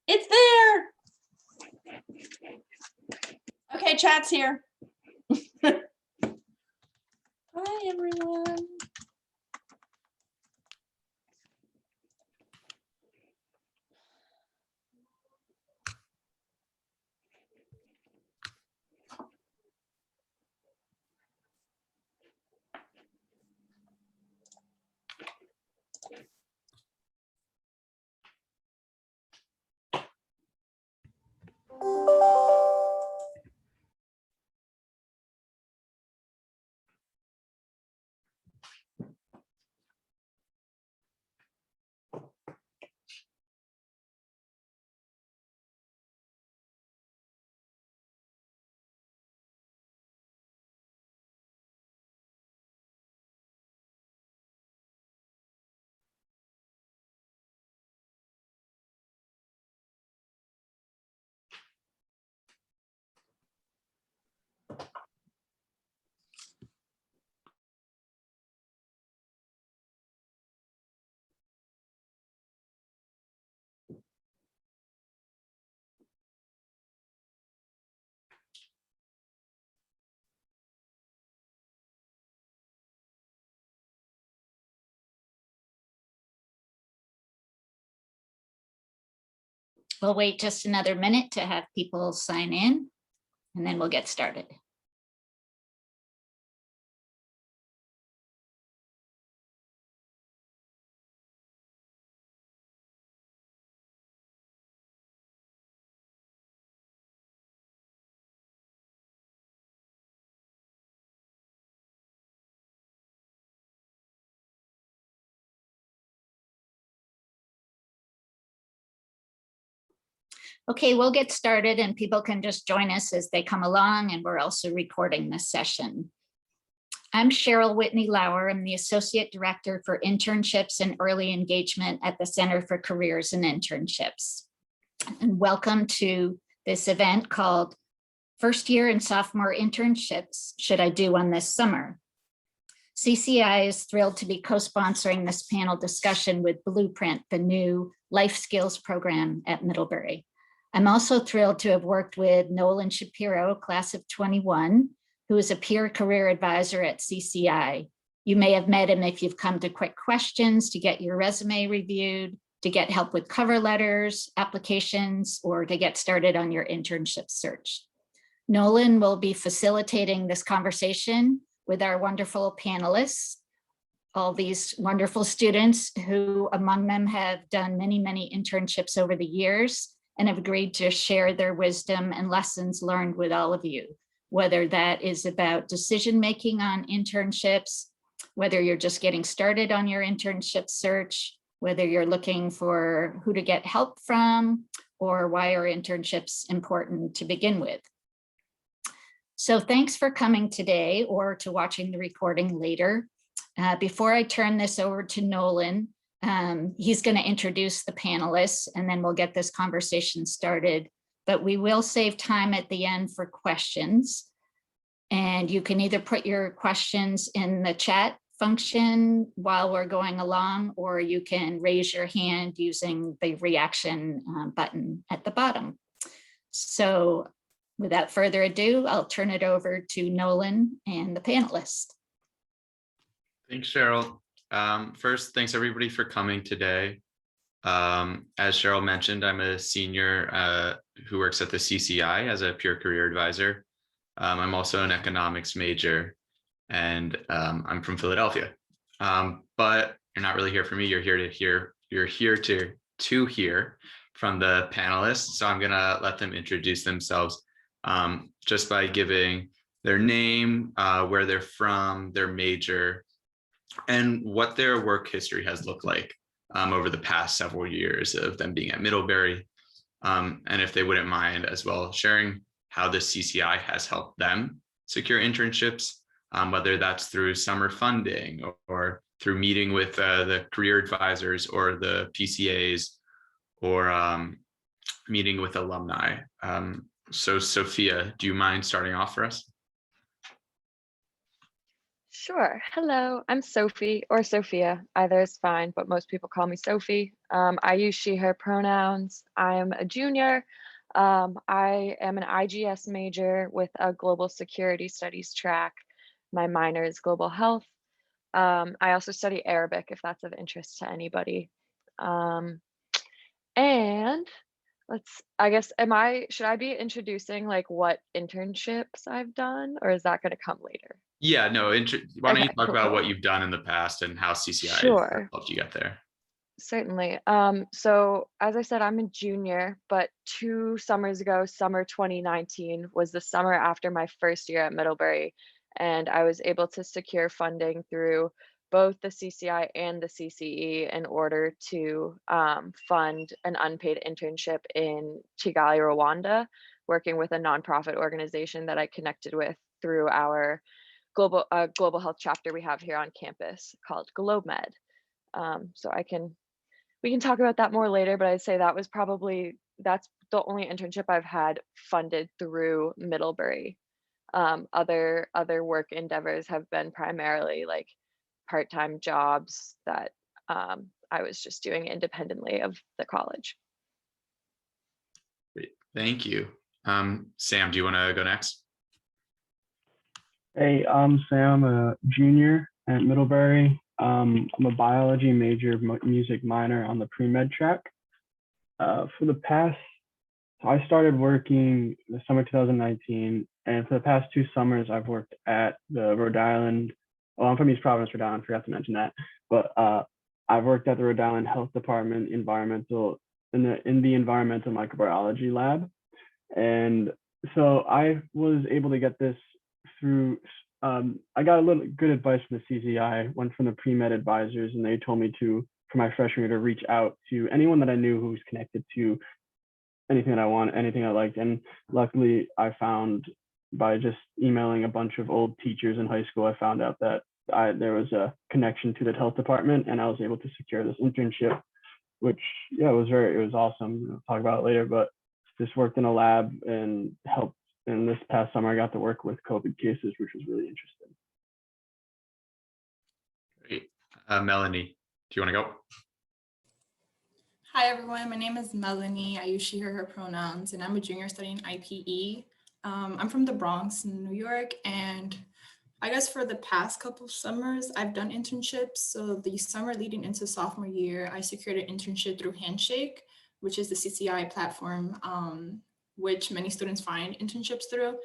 It's there. Okay, chat's here. Hi, everyone. We'll wait just another minute to have people sign in, and then we'll get started. Okay, we'll get started and people can just join us as they come along, and we're also recording this session. I'm Cheryl Whitney Lauer. I'm the Associate Director for Internships and Early Engagement at the Center for Careers and Internships. And welcome to this event called First Year and Sophomore Internships Should I Do One This Summer? CCI is thrilled to be co-sponsoring this panel discussion with Blueprint, the new life skills program at Middlebury. I'm also thrilled to have worked with Nolan Shapiro, class of 21, who is a peer career advisor at CCI. You may have met him if you've come to quick questions to get your resume reviewed, to get help with cover letters, applications, or to get started on your internship search. Nolan will be facilitating this conversation with our wonderful panelists, all these wonderful students who among them have done many, many internships over the years and have agreed to share their wisdom and lessons learned with all of you, whether that is about decision-making on internships, whether you're just getting started on your internship search, whether you're looking for who to get help from, or why are internships important to begin with. So thanks for coming today or to watching the recording later. Before I turn this over to Nolan, he's going to introduce the panelists and then we'll get this conversation started, but we will save time at the end for questions. And you can either put your questions in the chat function while we're going along, or you can raise your hand using the reaction button at the bottom. So without further ado, I'll turn it over to Nolan and the panelists. Thanks, Cheryl. First, thanks everybody for coming today. As Cheryl mentioned, I'm a senior who works at the CCI as a peer career advisor. I'm also an economics major, and I'm from Philadelphia. But you're not really here for me. You're here to hear from the panelists. So I'm gonna let them introduce themselves just by giving their name, where they're from, their major, and what their work history has looked like over the past several years of them being at Middlebury. And if they wouldn't mind as well sharing how the CCI has helped them secure internships, whether that's through summer funding or through meeting with the career advisors or the PCAs, or meeting with alumni. So Sophia, do you mind starting off for us? Sure. Hello, I'm Sophie or Sophia. Either is fine, but most people call me Sophie. I use she, her pronouns. I am a junior. I am an IGS major with a global security studies track. My minor is global health. I also study Arabic if that's of interest to anybody. Um, and I guess, should I be introducing like what internships I've done, or is that going to come later? Yeah, no, why don't you Okay, talk cool, about what cool. you've done in the past and how CCI has Sure. helped you get there? Certainly. So as I said, I'm a junior, but 2 summers ago, summer 2019 was the summer after my first year at Middlebury, and I was able to secure funding through both the CCI and the CCE in order to fund an unpaid internship in Kigali, Rwanda, working with a nonprofit organization that I connected with through our global health chapter we have here on campus called GlobeMed. So we can talk about that more later, but I'd say that's the only internship I've had funded through Middlebury. Other work endeavors have been primarily like part-time jobs that I was just doing independently of the college. Great. Thank you. Sam, do you want to go next? Hey, I'm Sam, a junior at Middlebury. I'm a biology major, music minor on the pre-med track. I started working the summer 2019, and for the past 2 summers, I've worked at the Rhode Island. Well, I'm from East Providence, Rhode Island. Forgot to mention that, but I've worked at the Rhode Island Health Department, in the environmental microbiology lab, and so I was able to get this through. I got a little good advice from the CCI, went from the pre-med advisors, and they told me for my freshman year, to reach out to anyone that I knew who was connected to anything I liked. And luckily I found, by just emailing a bunch of old teachers in high school, I found out that there was a connection to the health department, and I was able to secure this internship, which, yeah, it was awesome. I'll talk about it later, but just worked in a lab and helped. And this past summer, I got to work with COVID cases, which was really interesting. Great. Melanie, do you want to go? Hi, everyone. My name is Melanie. I use she, her pronouns, and I'm a junior studying IPE. I'm from the Bronx in New York, and I guess for the past couple summers, I've done internships. So the summer leading into sophomore year, I secured an internship through Handshake, which is the CCI platform, which many students find internships through.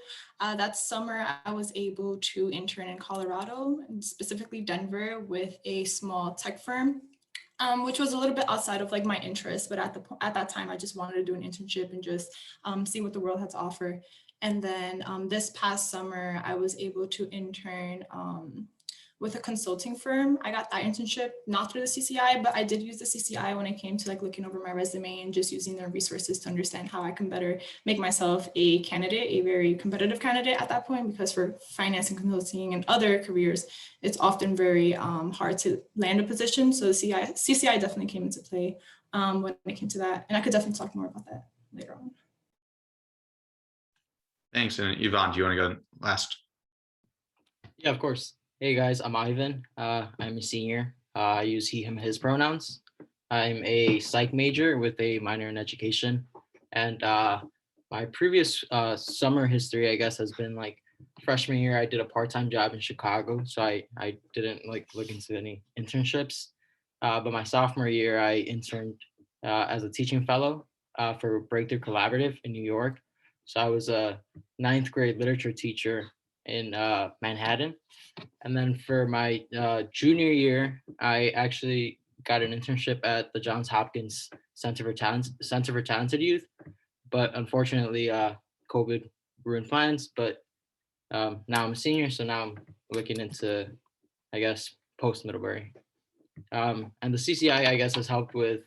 That summer, I was able to intern in Colorado, and specifically Denver, with a small tech firm. Which was a little bit outside of like my interest, but at that time, I just wanted to do an internship and just see what the world had to offer. And then this past summer, I was able to intern with a consulting firm. I got that internship not through the CCI, but I did use the CCI when it came to like looking over my resume and just using their resources to understand how I can better make myself a candidate, a very competitive candidate at that point, because for finance and consulting and other careers, it's often very hard to land a position. So the CCI definitely came into play when it came to that. And I could definitely talk more about that later on. Thanks. And Yvonne, do you want to go last? Yeah, of course. Hey guys, I'm Ivan. I'm a senior. I use he, him, his pronouns. I'm a psych major with a minor in education. And my previous summer history, I guess, has been like freshman year, I did a part-time job in Chicago. So I didn't like look into any internships. But my sophomore year, I interned as a teaching fellow for Breakthrough Collaborative in New York. So I was a 9th grade literature teacher in Manhattan. And then for my junior year, I actually got an internship at the Johns Hopkins Center for Talented Youth. But unfortunately, COVID ruined plans. But now I'm a senior, so now I'm looking into, I guess, post Middlebury. And the CCI, I guess, has helped with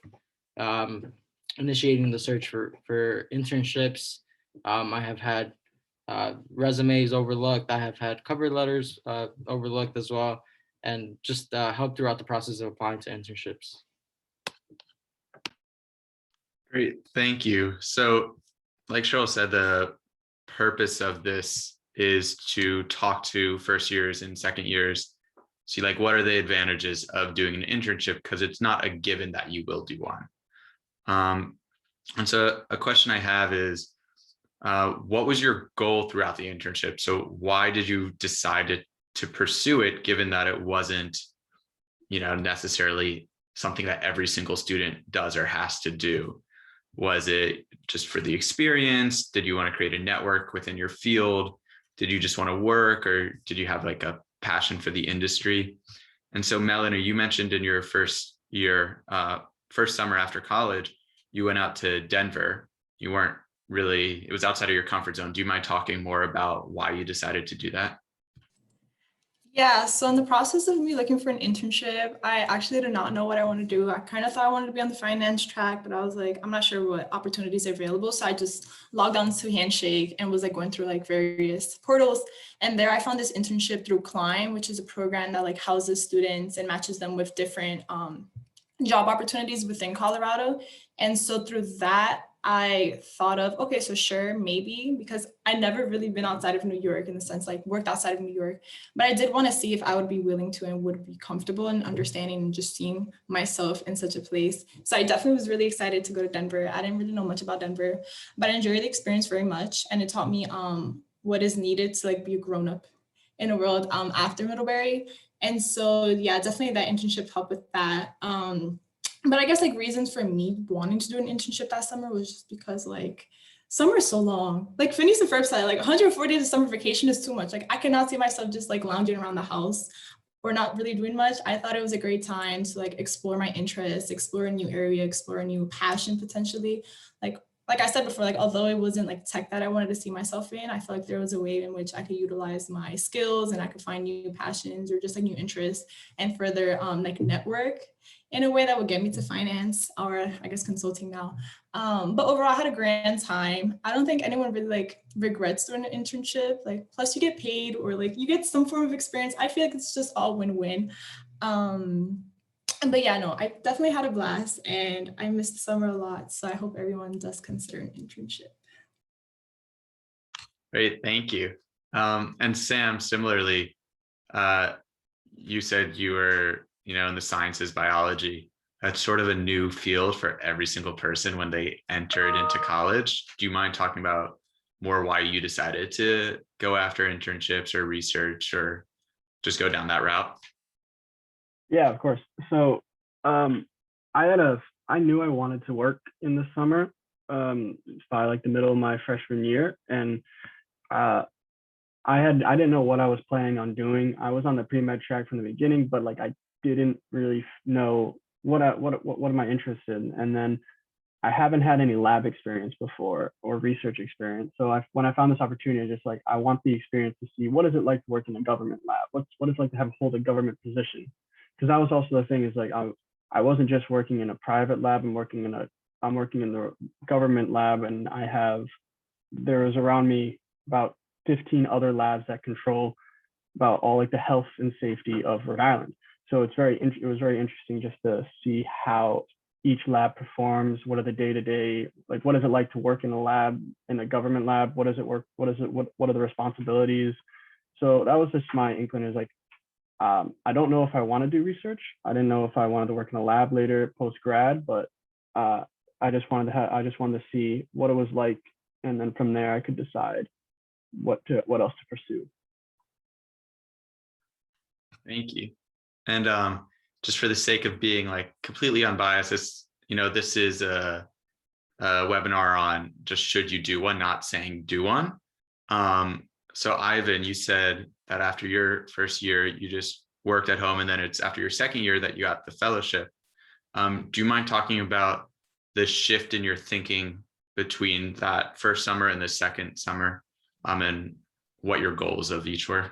initiating the search for internships. I have had resumes overlooked. I have had cover letters overlooked as well, and just help throughout the process of applying to internships. Great, thank you. So like Cheryl said, the purpose of this is to talk to first years and second years, see like what are the advantages of doing an internship, because it's not a given that you will do one. And so a question I have is, what was your goal throughout the internship? So why did you decide to pursue it, given that it wasn't, necessarily something that every single student does or has to do? Was it just for the experience? Did you want to create a network within your field? Did you just want to work, or did you have like a passion for the industry? And so Melanie, you mentioned in your first year, first summer after college, you went out to Denver. You weren't really, it was outside of your comfort zone. Do you mind talking more about why you decided to do that? Yeah, so in the process of me looking for an internship, I actually did not know what I wanted to do. I kind of thought I wanted to be on the finance track, but I was like, I'm not sure what opportunities are available. So I just logged on to Handshake and was like going through like various portals. And there I found this internship through Climb, which is a program that like houses students and matches them with different job opportunities within Colorado. And so through that, I thought of, okay, so sure, maybe, because I never really been outside of New York in the sense like worked outside of New York, but I did want to see if I would be willing to and would be comfortable in understanding and just seeing myself in such a place. So I definitely was really excited to go to Denver. I didn't really know much about Denver, but I enjoyed the experience very much. And it taught me what is needed to like be a grown-up in a world after Middlebury. And so, yeah, definitely that internship helped with that. But I guess like reasons for me wanting to do an internship that summer was just because like summer is so long. Like Phineas and Ferb said, like 140 days of summer vacation is too much. Like I cannot see myself just like lounging around the house or not really doing much. I thought it was a great time to like explore my interests, explore a new area, explore a new passion potentially. Like I said before, like although it wasn't like tech that I wanted to see myself in, I felt like there was a way in which I could utilize my skills and I could find new passions or just like new interests and further like network in a way that would get me to finance or I guess consulting now. But overall, I had a grand time. I don't think anyone really like regrets doing an internship. Like plus you get paid or like you get some form of experience. I feel like it's just all win-win. But yeah, no, I definitely had a blast and I missed the summer a lot. So I hope everyone does consider an internship. Great, thank you. And Sam, similarly, you said you were, in the sciences, biology. That's sort of a new field for every single person when they entered into college. Do you mind talking about more why you decided to go after internships or research or just go down that route? Yeah, of course. So I knew I wanted to work in the summer by like the middle of my freshman year. And I didn't know what I was planning on doing. I was on the pre-med track from the beginning, but like I didn't really know what am I interested in. And then I haven't had any lab experience before or research experience. So when I found this opportunity, I just like, I want the experience to see what is it like to work in a government lab? What it's like to hold a government position? Because that was also the thing is like, I wasn't just working in a private lab, I'm working in the government lab, and there is around me about 15 other labs that control about all like the health and safety of Rhode Island. So it was very interesting just to see how each lab performs. What are the day-to-day, like what is it like to work in a lab, in a government lab? What does it work? What are the responsibilities? So that was just my inkling is like, I don't know if I want to do research. I didn't know if I wanted to work in a lab later post grad, but I just wanted to see what it was like, and then from there I could decide what else to pursue. Thank you. And just for the sake of being like completely unbiased, this is a webinar on just should you do one, not saying do one. So Ivan, you said that after your first year, you just worked at home, and then it's after your second year that you got the fellowship. Do you mind talking about the shift in your thinking between that first summer and the second summer, and what your goals of each were?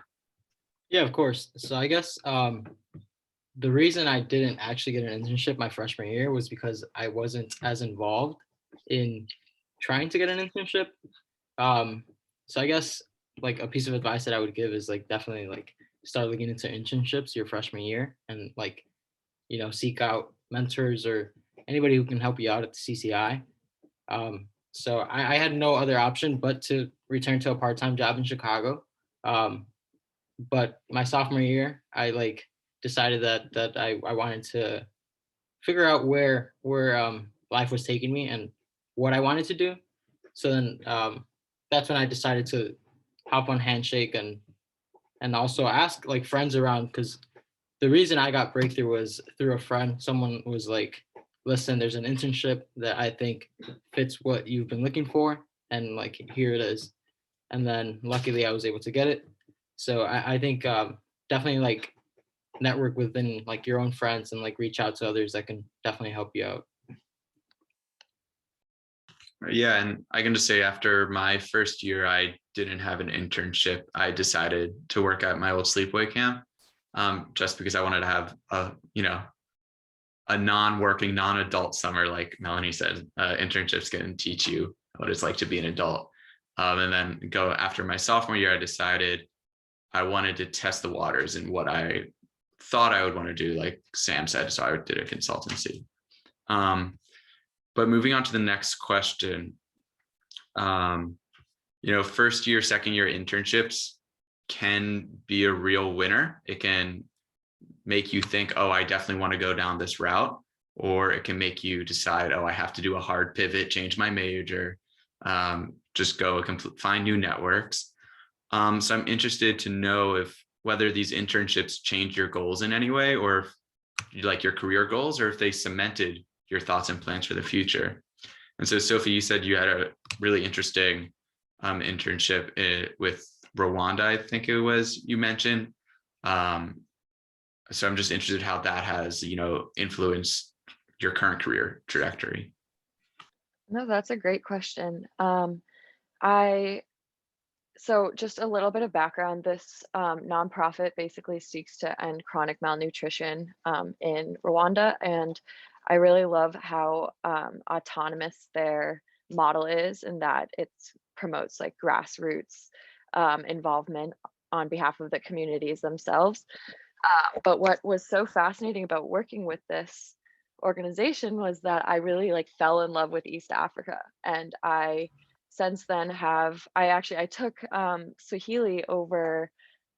Yeah, of course. So I guess the reason I didn't actually get an internship my freshman year was because I wasn't as involved in trying to get an internship. So I guess like a piece of advice that I would give is like definitely like start looking into internships your freshman year and like, seek out mentors or anybody who can help you out at the CCI. So I had no other option but to return to a part-time job in Chicago. But my sophomore year, I like decided that I wanted to figure out where life was taking me and what I wanted to do. So then that's when I decided to hop on Handshake and also ask like friends around, because the reason I got Breakthrough was through a friend. Someone was like, listen, there's an internship that I think fits what you've been looking for, and like here it is. And then luckily I was able to get it. So I think definitely like network within like your own friends and like reach out to others that can definitely help you out. Yeah, and I can just say after my first year, I didn't have an internship. I decided to work at my old sleepaway camp, just because I wanted to have a non-working, non-adult summer. Like Melanie said, internships can teach you what it's like to be an adult. And then go after my sophomore year, I decided I wanted to test the waters in what I thought I would want to do, like Sam said, so I did a consultancy. But moving on to the next question, first year, second year internships can be a real winner. It can make you think, oh, I definitely want to go down this route, or it can make you decide, oh, I have to do a hard pivot, change my major, just go find new networks. So I'm interested to know whether these internships change your goals in any way, or like your career goals, or if they cemented your thoughts and plans for the future. And so, Sophie, you said you had a really interesting internship with Rwanda, I think it was, you mentioned. So I'm just interested how that has, influenced your current career trajectory. No, that's a great question. So just a little bit of background, this nonprofit basically seeks to end chronic malnutrition in Rwanda. And I really love how autonomous their model is, and that it promotes like grassroots involvement on behalf of the communities themselves. But what was so fascinating about working with this organization was that I really like fell in love with East Africa. And I since then I took Swahili over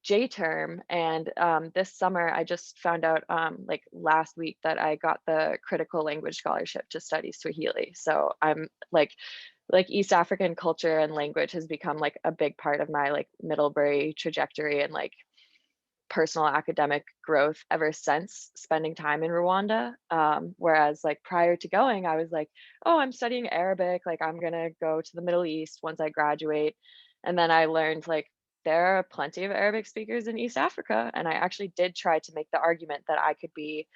J term, and this summer I just found out like last week that I got the critical language scholarship to study Swahili. So I'm like East African culture and language has become like a big part of my like Middlebury trajectory and like personal academic growth ever since spending time in Rwanda. Whereas like prior to going, I was like, oh, I'm studying Arabic, like I'm gonna go to the Middle East once I graduate. And then I learned like there are plenty of Arabic speakers in East Africa. And I actually did try to make the argument that I could be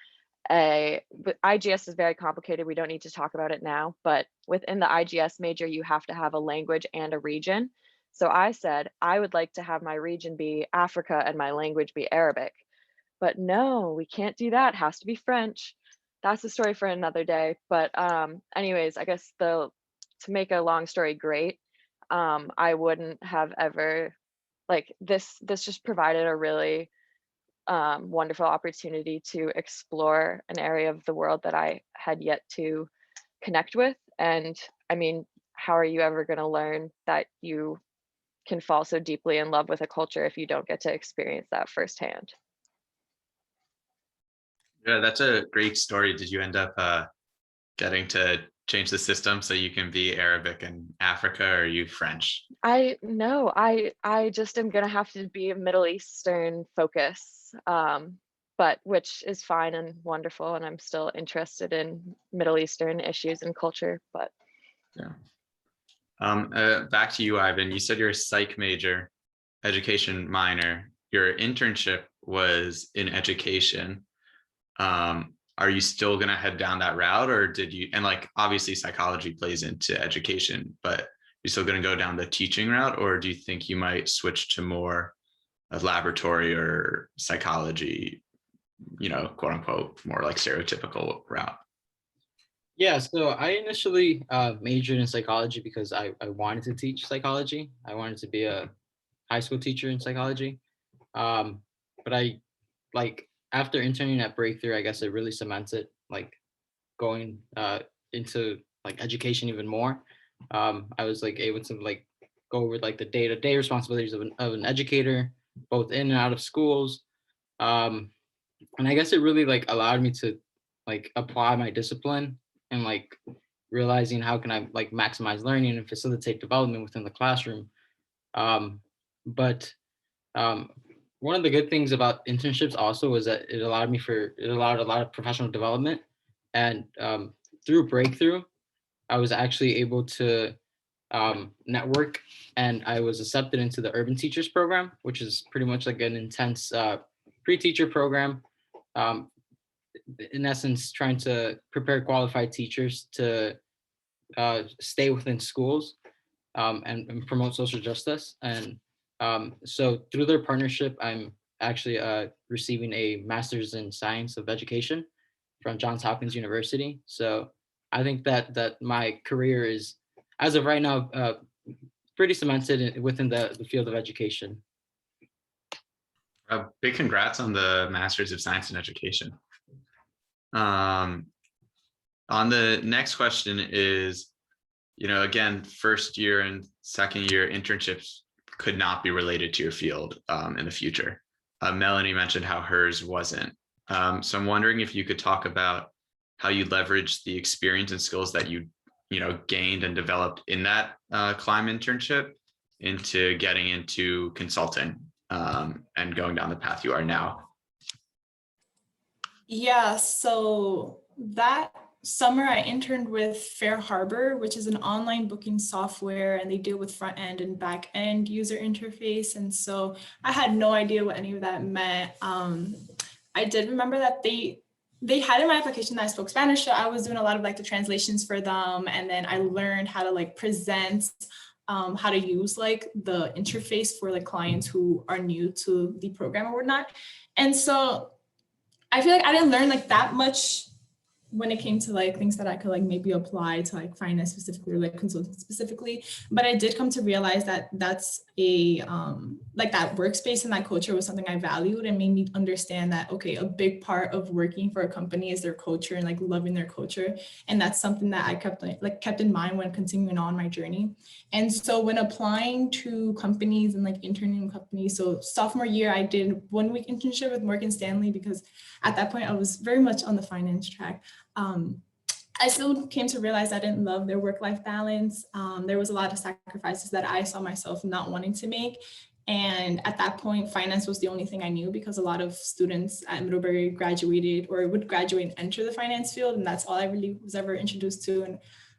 but IGS is very complicated. We don't need to talk about it now, but within the IGS major, you have to have a language and a region. So I said, I would like to have my region be Africa and my language be Arabic. But no, we can't do that. It has to be French. That's a story for another day. But anyways, I guess to make a long story great, I wouldn't have ever like this just provided a really wonderful opportunity to explore an area of the world that I had yet to connect with. And I mean, how are you ever going to learn that you can fall so deeply in love with a culture if you don't get to experience that firsthand? Yeah, that's a great story. Did you end up getting to change the system so you can be Arabic in Africa, or are you French? I just am gonna have to be a Middle Eastern focus, but which is fine and wonderful, and I'm still interested in Middle Eastern issues and culture. But yeah. Back to you, Ivan. You said you're a psych major, education minor. Your internship was in education. Are you still going to head down that route, or did you, and like obviously psychology plays into education, but you're still going to go down the teaching route, or do you think you might switch to more of laboratory or psychology, quote unquote, more like stereotypical route? Yeah, so I initially majored in psychology because I wanted to teach psychology. I wanted to be a high school teacher in psychology. But I like after interning at Breakthrough, I guess it really cemented like going into like education even more. I was like able to like go over like the day-to-day responsibilities of an educator, both in and out of schools. And I guess it really like allowed me to like apply my discipline and like realizing how can I like maximize learning and facilitate development within the classroom. But one of the good things about internships also was that it allowed a lot of professional development. And through Breakthrough, I was actually able to network, and I was accepted into the Urban Teachers Program, which is pretty much like an intense pre-teacher program. In essence, trying to prepare qualified teachers to stay within schools and promote social justice. And so through their partnership, I'm actually receiving a master's in science of education from Johns Hopkins University. So I think that my career is, as of right now, pretty cemented within the field of education. Big congrats on the Master's of Science in Education. On the next question is, again, first year and second year internships could not be related to your field in the future. Melanie mentioned how hers wasn't. So I'm wondering if you could talk about how you leveraged the experience and skills that you gained and developed in that climb internship into getting into consulting and going down the path you are now. Yeah, so that summer I interned with Fair Harbor, which is an online booking software, and they deal with front end and back end user interface. And so I had no idea what any of that meant. I did remember that they had in my application that I spoke Spanish, so I was doing a lot of like the translations for them. And then I learned how to like present, how to use like the interface for like clients who are new to the program or whatnot. And so I feel like I didn't learn like that much when it came to like things that I could like maybe apply to like finance specifically or like consulting specifically. But I did come to realize that that's a like that workspace and that culture was something I valued, and made me understand that, okay, a big part of working for a company is their culture and like loving their culture. And that's something that I kept in mind when continuing on my journey. And so when applying to companies and like interning in companies, so sophomore year, I did 1 week internship with Morgan Stanley, because at that point I was very much on the finance track. I still came to realize I didn't love their work-life balance. There was a lot of sacrifices that I saw myself not wanting to make. And at that point, finance was the only thing I knew, because a lot of students at Middlebury graduated or would graduate and enter the finance field. And that's all I really was ever introduced to. And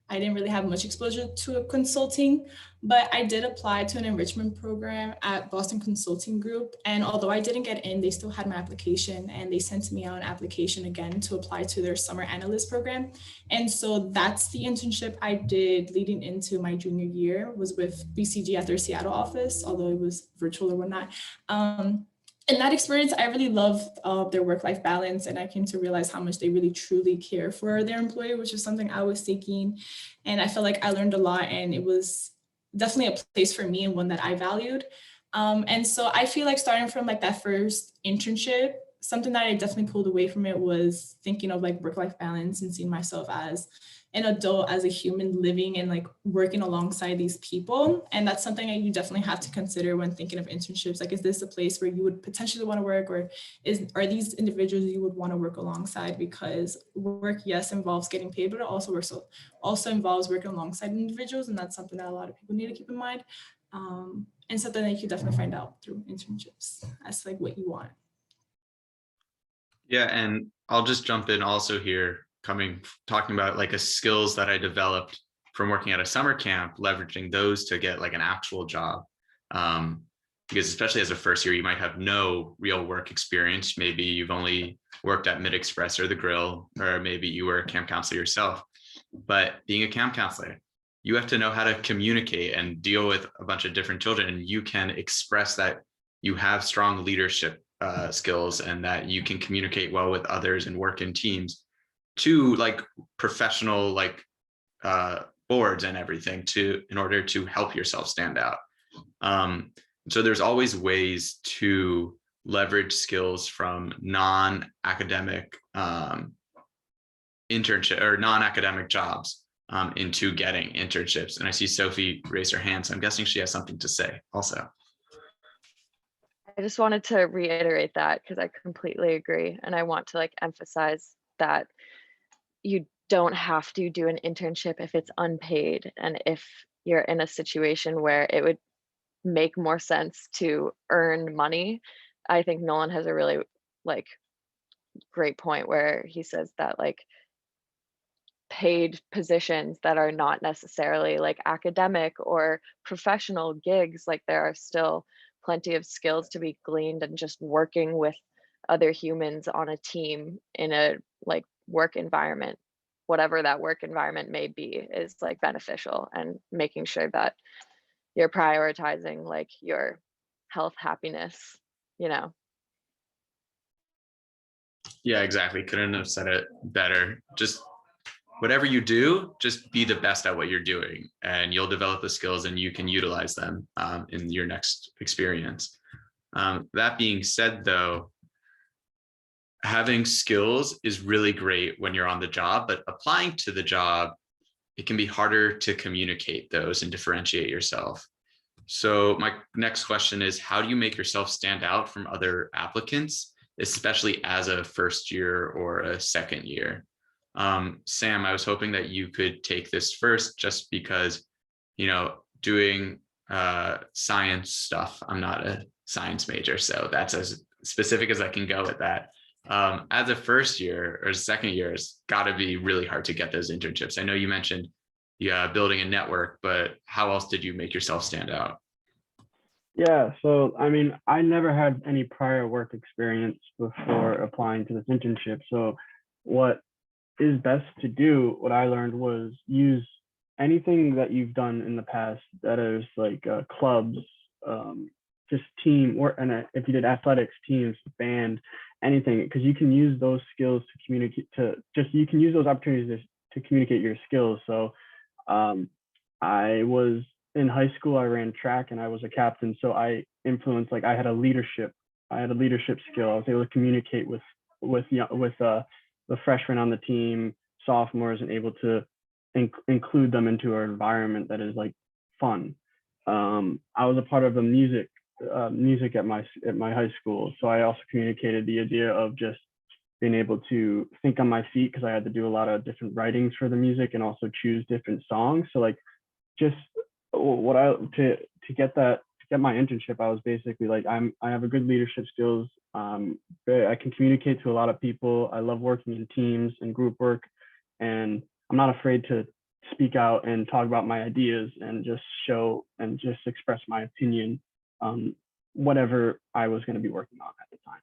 I didn't really have much exposure to consulting, but I did apply to an enrichment program at Boston Consulting Group. And although I didn't get in, they still had my application, and they sent me out an application again to apply to their summer analyst program. And so that's the internship I did leading into my junior year, was with BCG at their Seattle office, although it was virtual or whatnot. In that experience, I really loved their work-life balance, and I came to realize how much they really truly care for their employee, which is something I was seeking. And I felt like I learned a lot, and it was definitely a place for me and one that I valued. And so I feel like starting from like that first internship, something that I definitely pulled away from it was thinking of like work-life balance and seeing myself as an adult, as a human living and like working alongside these people. And that's something that you definitely have to consider when thinking of internships. Like, is this a place where you would potentially want to work, or are these individuals you would want to work alongside? Because work, yes, involves getting paid, but it also involves working alongside individuals. And that's something that a lot of people need to keep in mind. And something that you can definitely find out through internships as like what you want. Yeah, and I'll just jump in also here, talking about like a skills that I developed from working at a summer camp, leveraging those to get like an actual job. Because especially as a first year, you might have no real work experience. Maybe you've only worked at Mid Express or the Grill, or maybe you were a camp counselor yourself. But being a camp counselor, you have to know how to communicate and deal with a bunch of different children, and you can express that you have strong leadership skills and that you can communicate well with others and work in teams, to like professional like boards and everything, in order to help yourself stand out. So there's always ways to leverage skills from non-academic internship or non-academic jobs into getting internships? And I see Sophie raise her hand, so I'm guessing she has something to say also. I just wanted to reiterate that because I completely agree. And I want to like emphasize that you don't have to do an internship if it's unpaid. And if you're in a situation where it would make more sense to earn money, I think Nolan has a really like great point where he says that like paid positions that are not necessarily like academic or professional gigs, like there are still plenty of skills to be gleaned, and just working with other humans on a team in a like work environment, whatever that work environment may be, is like beneficial, and making sure that you're prioritizing like your health, happiness, you know. Yeah, exactly. Couldn't have said it better. Just whatever you do, just be the best at what you're doing, and you'll develop the skills and you can utilize them in your next experience. That being said, though, having skills is really great when you're on the job, but applying to the job, it can be harder to communicate those and differentiate yourself. So my next question is, how do you make yourself stand out from other applicants, especially as a first year or a second year? Sam, I was hoping that you could take this first, just because, you know, doing science stuff, I'm not a science major, so that's as specific as I can go with that. As a first year or second year, it's got to be really hard to get those internships. I know you mentioned building a network, but how else did you make yourself stand out? Yeah, so I mean, I never had any prior work experience before applying to this internship. So what is best to do, what I learned was use anything that you've done in the past that is like clubs, just team, or and if you did athletics, teams, band, anything, because you can use those skills to communicate, you can use those opportunities to communicate your skills. So I was in high school, I ran track and I was a captain. So I influenced, like I had a leadership skill. I was able to communicate with the freshmen on the team, sophomores, and able to include them into our environment that is like fun. I was a part of the music at my high school. So I also communicated the idea of just being able to think on my feet, because I had to do a lot of different writings for the music and also choose different songs. So like just to get my internship, I was basically like, I have a good leadership skills. I can communicate to a lot of people. I love working in teams and group work, and I'm not afraid to speak out and talk about my ideas and just show and just express my opinion on whatever I was going to be working on at the time.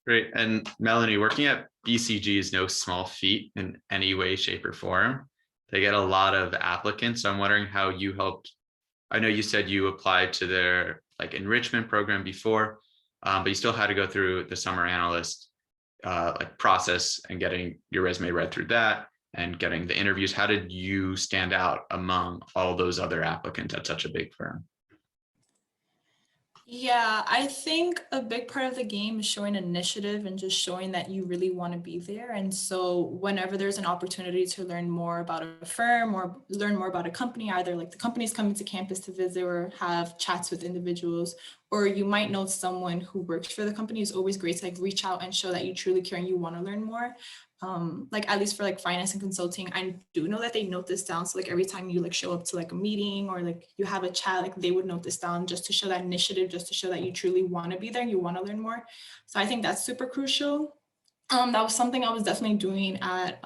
Great. And Melanie, working at BCG is no small feat in any way, shape, or form. They get a lot of applicants. So I'm wondering how you helped. I know you said you applied to their like enrichment program before, but you still had to go through the summer analyst like process and getting your resume read through that and getting the interviews. How did you stand out among all those other applicants at such a big firm? Yeah, I think a big part of the game is showing initiative and just showing that you really want to be there. And so whenever there's an opportunity to learn more about a firm or learn more about a company, either like the company's coming to campus to visit or have chats with individuals, or you might know someone who works for the company, it's always great to like reach out and show that you truly care and you want to learn more. Like at least for like finance and consulting, I do know that they note this down. So like every time you like show up to like a meeting or like you have a chat, like they would note this down just to show that initiative, just to show that you truly want to be there, you want to learn more. So I think that's super crucial. That was something I was definitely doing at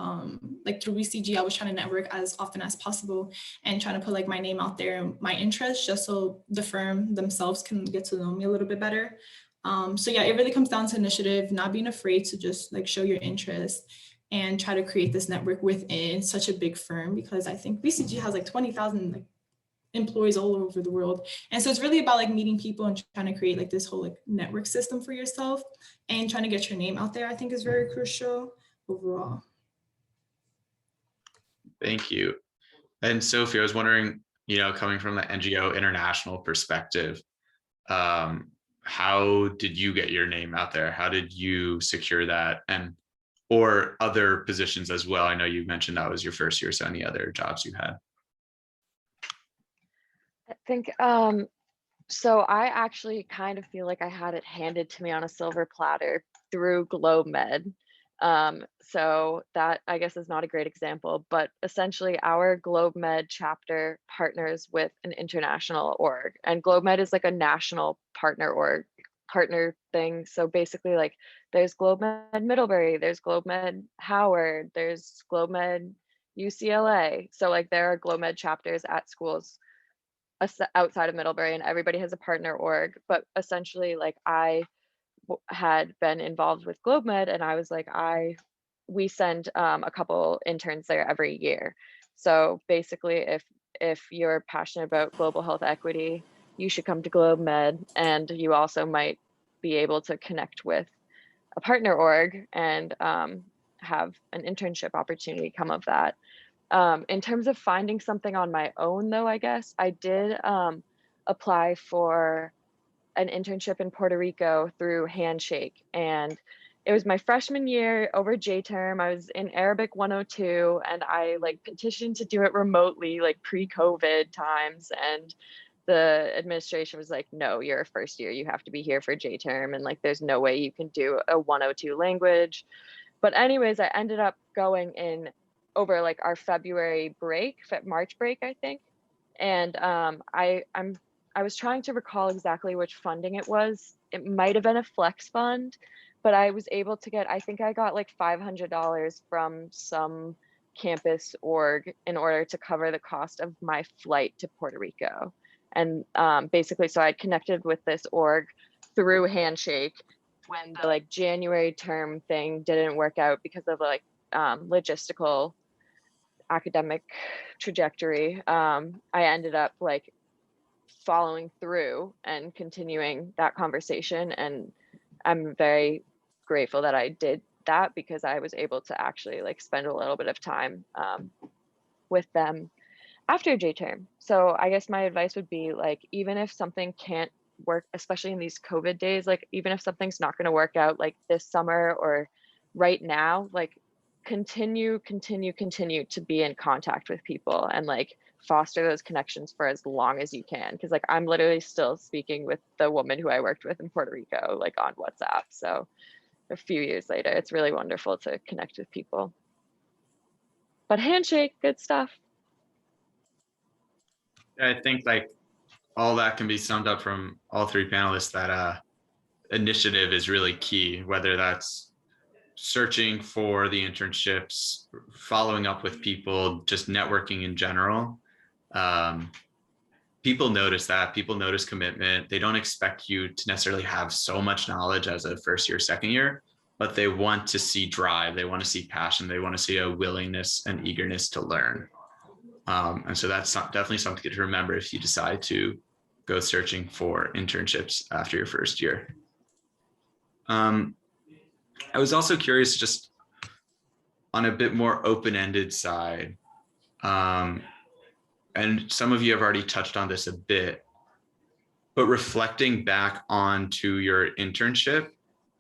like through BCG. I was trying to network as often as possible and trying to put like my name out there and my interests, just so the firm themselves can get to know me a little bit better. So yeah, it really comes down to initiative, not being afraid to just like show your interest and try to create this network within such a big firm, because I think BCG has like 20,000 like employees all over the world. And so it's really about like meeting people and trying to create like this whole like network system for yourself and trying to get your name out there, I think is very crucial overall. Thank you. And Sophie, I was wondering, coming from the NGO international perspective, how did you get your name out there? How did you secure that? And or other positions as well? I know you mentioned that was your first year, so any other jobs you had? I think so I actually kind of feel like I had it handed to me on a silver platter through GlobeMed. So that I guess is not a great example, but essentially our GlobeMed chapter partners with an international org, and GlobeMed is like a national partner thing. So basically, like there's GlobeMed Middlebury, there's GlobeMed Howard, there's GlobeMed UCLA. So like there are GlobeMed chapters at schools outside of Middlebury, and everybody has a partner org. But essentially, like I had been involved with GlobeMed, and I was like, we send a couple interns there every year. So basically, if you're passionate about global health equity, you should come to GlobeMed, and you also might be able to connect with a partner org and have an internship opportunity come of that. In terms of finding something on my own, though, I guess I did apply for an internship in Puerto Rico through Handshake. And it was my freshman year over J term. I was in Arabic 102, and I like petitioned to do it remotely, like pre-COVID times. And the administration was like, no, you're a first year, you have to be here for J term. And like, there's no way you can do a 102 language. But anyways, I ended up going in over like our February break, March break, I think. And I was trying to recall exactly which funding it was. It might have been a flex fund, but I was able to get, I think I got like $500 from some campus org in order to cover the cost of my flight to Puerto Rico. And basically, so I connected with this org through Handshake when the like January term thing didn't work out because of like logistical academic trajectory. I ended up like following through and continuing that conversation, and I'm very grateful that I did that because I was able to actually like spend a little bit of time with them after J term. So I guess my advice would be like, even if something can't work, especially in these COVID days, like even if something's not going to work out like this summer or right now, like continue to be in contact with people and like foster those connections for as long as you can. Cause like I'm literally still speaking with the woman who I worked with in Puerto Rico, like on WhatsApp. So a few years later, it's really wonderful to connect with people. But Handshake, good stuff. I think like all that can be summed up from all three panelists that initiative is really key, whether that's searching for the internships, following up with people, just networking in general. People notice that, people notice commitment. They don't expect you to necessarily have so much knowledge as a first year, second year, but they want to see drive. They want to see passion. They want to see a willingness and eagerness to learn. And so that's definitely something to remember if you decide to go searching for internships after your first year. I was also curious, just on a bit more open-ended side, and some of you have already touched on this a bit, but reflecting back onto your internship,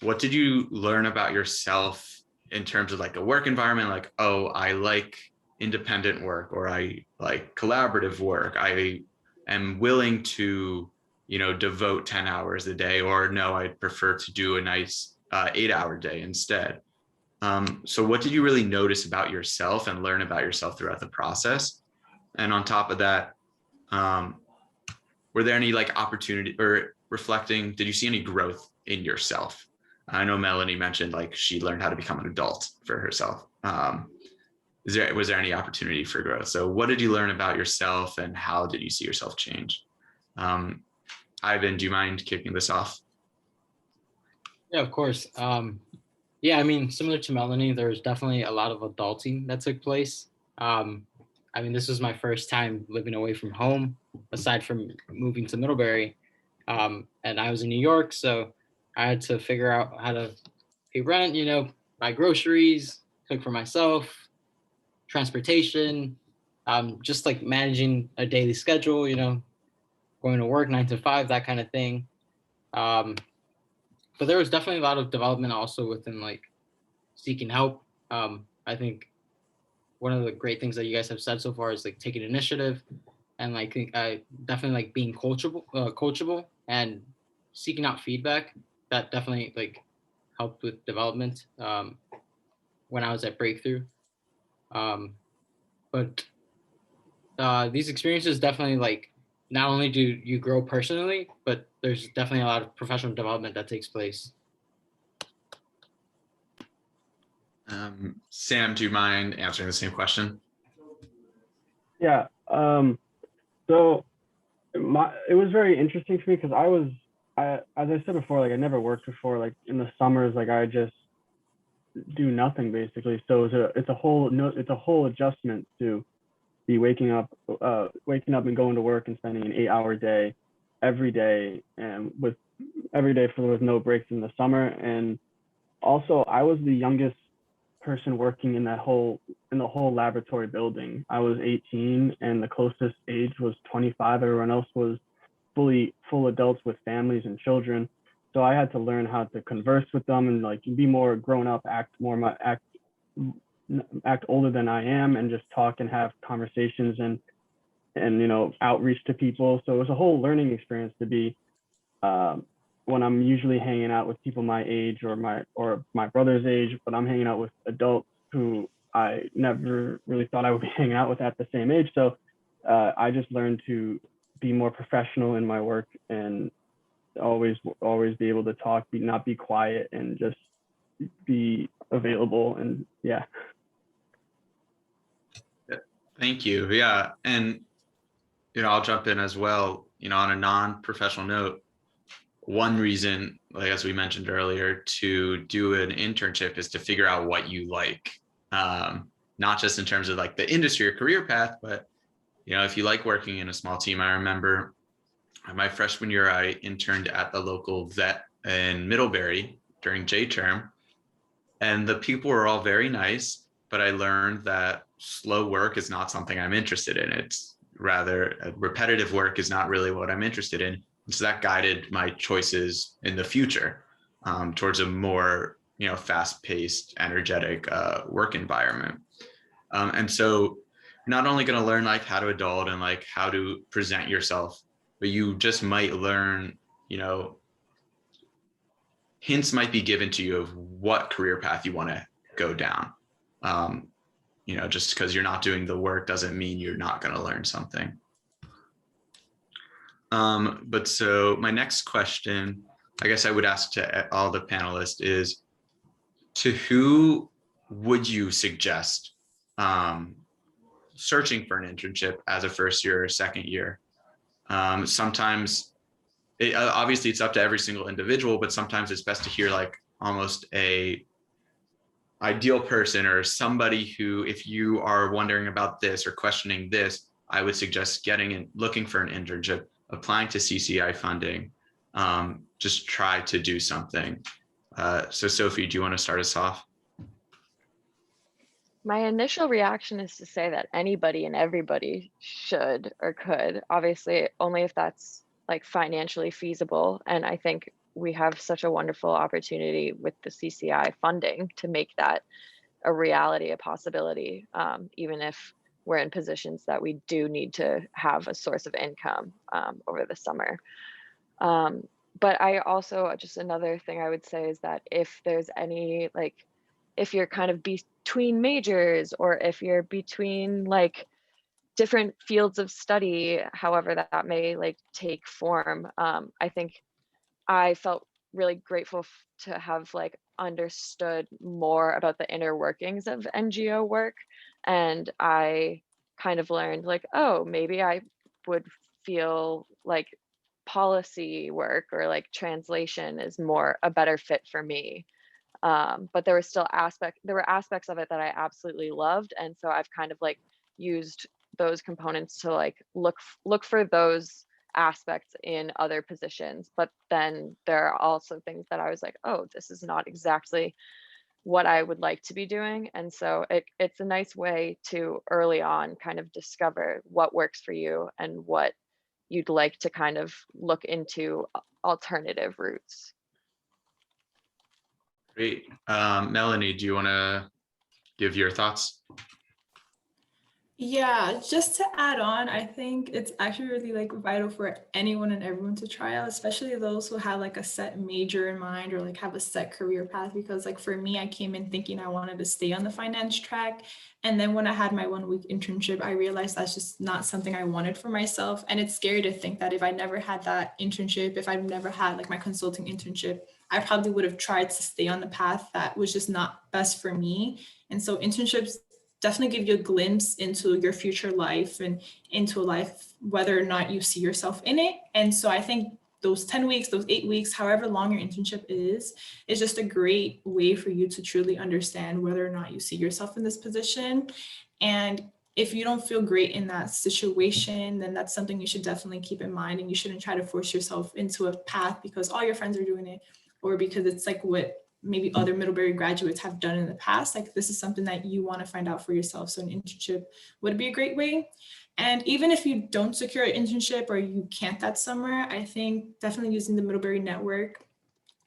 what did you learn about yourself in terms of like a work environment? Like, oh, I like independent work, or I like collaborative work. I am willing to, devote 10 hours a day, or no, I'd prefer to do a nice 8-hour day instead. So what did you really notice about yourself and learn about yourself throughout the process? And on top of that, were there any like opportunity or reflecting, did you see any growth in yourself? I know Melanie mentioned like she learned how to become an adult for herself. Was there any opportunity for growth? So what did you learn about yourself and how did you see yourself change? Ivan, do you mind kicking this off? Yeah, of course. Yeah, I mean, similar to Melanie, there was definitely a lot of adulting that took place. This was my first time living away from home, aside from moving to Middlebury. And I was in New York, so I had to figure out how to pay rent, buy groceries, cook for myself, transportation, just like managing a daily schedule, going to work 9 to 5, that kind of thing. But there was definitely a lot of development also within like seeking help I think one of the great things that you guys have said so far is like taking initiative and like definitely like being coachable and seeking out feedback. That definitely like helped with development when I was at Breakthrough. But these experiences definitely like not only do you grow personally, but there's definitely a lot of professional development that takes place. Sam, do you mind answering the same question? Yeah. So it was very interesting for me because as I said before, like I never worked before. Like in the summers, like I just do nothing basically. So it's a whole adjustment to be waking up and going to work and spending an 8-hour day every day, and with no breaks in the summer. And also, I was the youngest person working in the whole laboratory building. I was 18 and the closest age was 25. Everyone else was full adults with families and children. So I had to learn how to converse with them and like be more grown up, act older than I am, and just talk and have conversations and outreach to people. So it was a whole learning experience to be when I'm usually hanging out with people my age or my brother's age, but I'm hanging out with adults who I never really thought I would be hanging out with at the same age. So I just learned to be more professional in my work and always be able to talk, not be quiet, and just be available. And yeah. Thank you. Yeah. And, I'll jump in as well, on a non-professional note. One reason, like as we mentioned earlier, to do an internship is to figure out what you like, not just in terms of like the industry or career path, but if you like working in a small team. I remember my freshman year, I interned at the local vet in Middlebury during J term, and the people were all very nice, but I learned that slow work is not something I'm interested in. It's rather repetitive work is not really what I'm interested in. So that guided my choices in the future towards a more, fast-paced, energetic work environment. And so you're not only going to learn like how to adult and like how to present yourself, but you just might learn, hints might be given to you of what career path you want to go down. Just because you're not doing the work doesn't mean you're not going to learn something. But so my next question, I guess I would ask to all the panelists is, to who would you suggest searching for an internship as a first year or second year? Sometimes, obviously it's up to every single individual, but sometimes it's best to hear like almost a ideal person or somebody who, if you are wondering about this or questioning this, I would suggest looking for an internship, applying to CCI funding, just try to do something. So Sophie, do you want to start us off? My initial reaction is to say that anybody and everybody should or could, obviously only if that's like financially feasible. And I think we have such a wonderful opportunity with the CCI funding to make that a reality, a possibility, even if we're in positions that we do need to have a source of income over the summer. But I also, just another thing I would say is that if there's any, like, if you're kind of between majors, or if you're between like different fields of study, however that may like take form, I think I felt really grateful to have like understood more about the inner workings of NGO work. And I kind of learned like, oh, maybe I would feel like policy work or like translation is a better fit for me. But there were aspects of it that I absolutely loved. And so I've kind of like used those components to like look for those aspects in other positions. But then there are also things that I was like, oh, this is not exactly what I would like to be doing. And so it's a nice way to early on kind of discover what works for you and what you'd like to kind of look into alternative routes. Great. Melanie, do you want to give your thoughts? Yeah, just to add on, I think it's actually really like vital for anyone and everyone to try out, especially those who have like a set major in mind or like have a set career path. Because like for me, I came in thinking I wanted to stay on the finance track. And then when I had my 1 week internship, I realized that's just not something I wanted for myself. And it's scary to think that if I never had that internship, if I've never had like my consulting internship, I probably would have tried to stay on the path that was just not best for me. And so internships definitely give you a glimpse into your future life and into a life, whether or not you see yourself in it. And so I think those 10 weeks, those 8 weeks, however long your internship is just a great way for you to truly understand whether or not you see yourself in this position. And if you don't feel great in that situation, then that's something you should definitely keep in mind. And you shouldn't try to force yourself into a path because all your friends are doing it, or because it's like what maybe other Middlebury graduates have done in the past. Like this is something that you want to find out for yourself. So an internship would be a great way. And even if you don't secure an internship or you can't that summer, I think definitely using the Middlebury network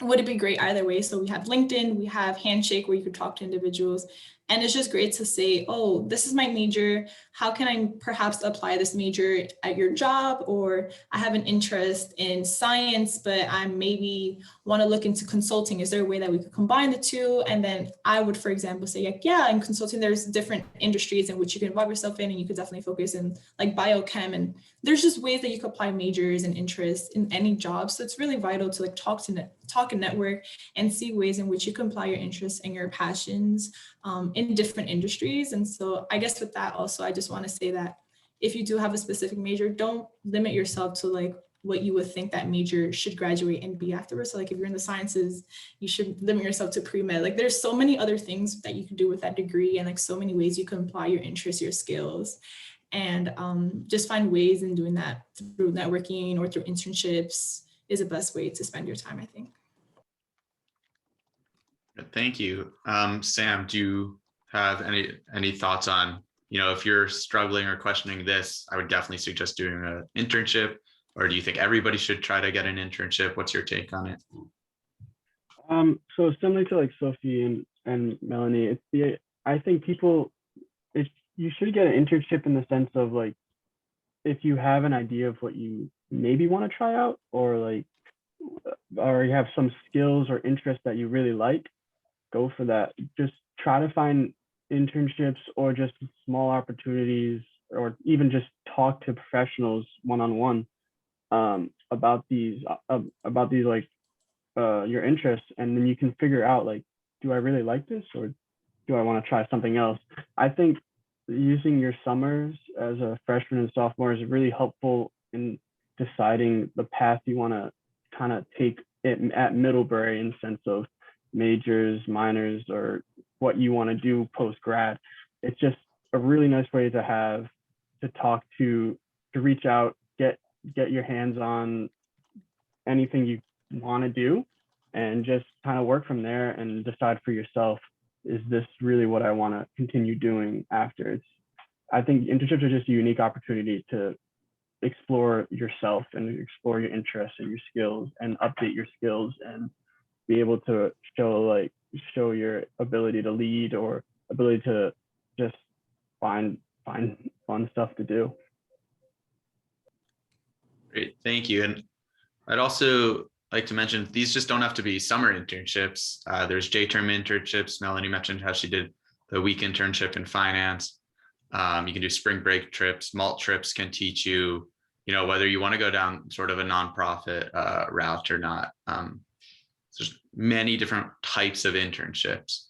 would be great either way. So we have LinkedIn, we have Handshake where you could talk to individuals. And it's just great to say, oh, this is my major. How can I perhaps apply this major at your job? Or I have an interest in science, but I maybe want to look into consulting. Is there a way that we could combine the two? And then I would, for example, say, like, yeah, in consulting, there's different industries in which you can involve yourself in, and you could definitely focus in like biochem. And there's just ways that you could apply majors and interests in any job. So it's really vital to like talk and network and see ways in which you can apply your interests and your passions in different industries. And so I guess with that also, I just want to say that if you do have a specific major, don't limit yourself to like what you would think that major should graduate and be afterwards. So like if you're in the sciences, you should limit yourself to pre-med. Like there's so many other things that you can do with that degree, and like so many ways you can apply your interests, your skills, and just find ways in doing that through networking or through internships is the best way to spend your time, I think. Thank you. Sam, do you have any thoughts on, if you're struggling or questioning this, I would definitely suggest doing an internship, or do you think everybody should try to get an internship? What's your take on it? So similar to like Sophie and Melanie, I think you should get an internship in the sense of like, if you have an idea of what you maybe want to try out, or you have some skills or interests that you really like, go for that. Just try to find internships or just small opportunities, or even just talk to professionals one-on-one about these like your interests, and then you can figure out like, do I really like this, or do I want to try something else? I think using your summers as a freshman and sophomore is really helpful in deciding the path you want to kind of take it at Middlebury, in the sense of majors, minors, or what you want to do post-grad. It's just a really nice way to talk to reach out, get your hands on anything you want to do, and just kind of work from there and decide for yourself, is this really what I want to continue doing after? I think internships are just a unique opportunity to explore yourself and explore your interests and your skills and update your skills and be able to show your ability to lead, or ability to just find fun stuff to do. Great, thank you. And I'd also like to mention, these just don't have to be summer internships. There's J-term internships. Melanie mentioned how she did the week internship in finance. You can do spring break trips. Malt trips can teach you, whether you want to go down sort of a nonprofit route or not. There's many different types of internships.